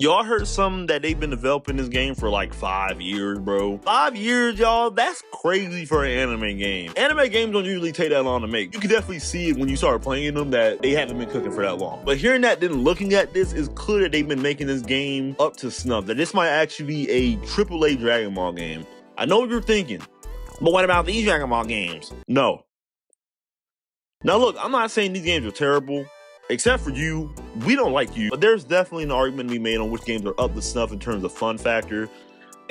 Y'all heard something that they've been developing this game for like 5 years, bro. 5 years, y'all, that's crazy for an anime game. Anime games don't usually take that long to make. You can definitely see it when you start playing them that they haven't been cooking for that long. But hearing that, then looking at this, it's clear that they've been making this game up to snuff, that this might actually be a AAA Dragon Ball game. I know what you're thinking, but what about these Dragon Ball games? No. Now look, I'm not saying these games are terrible. Except for you, we don't like you. But there's definitely an argument to be made on which games are up to snuff in terms of fun factor.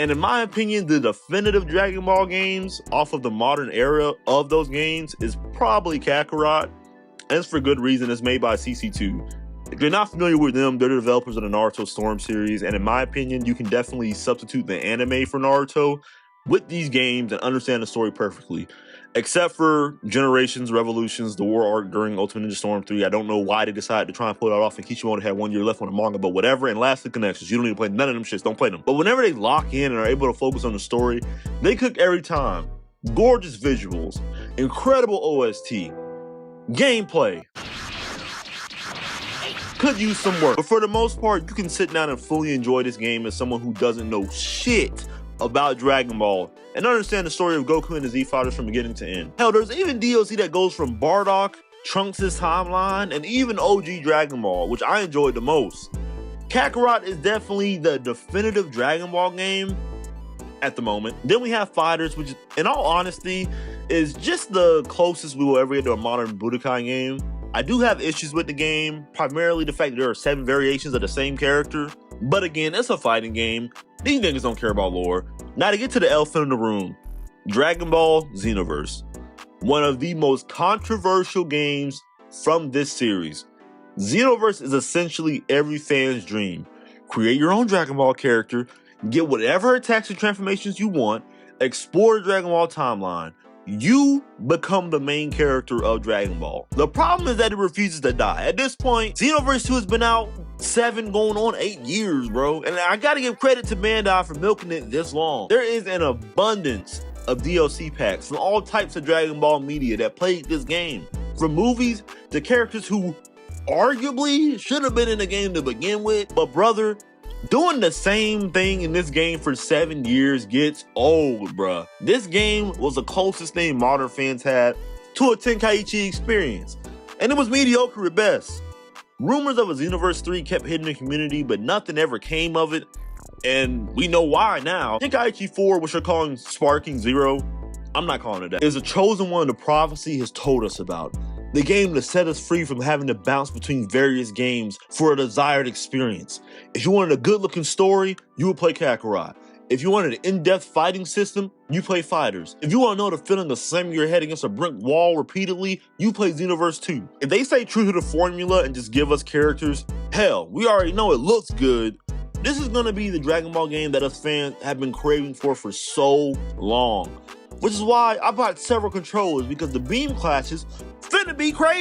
And in my opinion, the definitive Dragon Ball games off of the modern era of those games is probably Kakarot. And it's for good reason. It's made by CC2. If you're not familiar with them, they're the developers of the Naruto Storm series. And in my opinion, you can definitely substitute the anime for Naruto with these games and understand the story perfectly. Except for Generations, Revolutions, the war arc during Ultimate Ninja Storm 3. I don't know why they decided to try and pull that off, and Kishimoto had 1 year left on the manga, but whatever. And lastly, Connections. You don't need to play none of them shits. Don't play them. But whenever they lock in and are able to focus on the story, they cook every time. Gorgeous visuals, incredible OST, gameplay. Could use some work. But for the most part, you can sit down and fully enjoy this game as someone who doesn't know shit about Dragon Ball and understand the story of Goku and the Z Fighters from beginning to end. Hell, there's even DLC that goes from Bardock, Trunks' timeline, and even OG Dragon Ball, which I enjoyed the most. Kakarot is definitely the definitive Dragon Ball game at the moment. Then we have Fighters, which in all honesty is just the closest we will ever get to a modern Budokai game. I do have issues with the game, primarily the fact that there are 7 variations of the same character. But again, it's a fighting game. These niggas don't care about lore. Now to get to the elephant in the room, Dragon Ball Xenoverse. One of the most controversial games from this series. Xenoverse is essentially every fan's dream. Create your own Dragon Ball character, get whatever attacks and transformations you want, explore the Dragon Ball timeline. You become the main character of Dragon Ball. The problem is that it refuses to die. At this point, Xenoverse 2 has been out 7 going on 8 years, bro. And I gotta give credit to Bandai for milking it this long. There is an abundance of DLC packs from all types of Dragon Ball media that played this game. From movies to characters who arguably should have been in the game to begin with. But brother, doing the same thing in this game for 7 years gets old, bruh. This game was the closest thing modern fans had to a Tenkaichi experience, and it was mediocre at best. Rumors of a Xenoverse 3 kept hitting the community, but nothing ever came of it, and we know why now. Tenkaichi 4, which you're calling Sparking Zero, I'm not calling it that, is a chosen one the prophecy has told us about. The game to set us free from having to bounce between various games for a desired experience. If you wanted a good looking story, you would play Kakarot. If you wanted an in-depth fighting system, you play Fighters. If you want to know the feeling of slamming your head against a brick wall repeatedly, you play Xenoverse 2. If they stay true to the formula and just give us characters, hell, we already know it looks good. This is gonna be the Dragon Ball game that us fans have been craving for so long. Which is why I bought several controllers, because the beam clashes finna be crazy.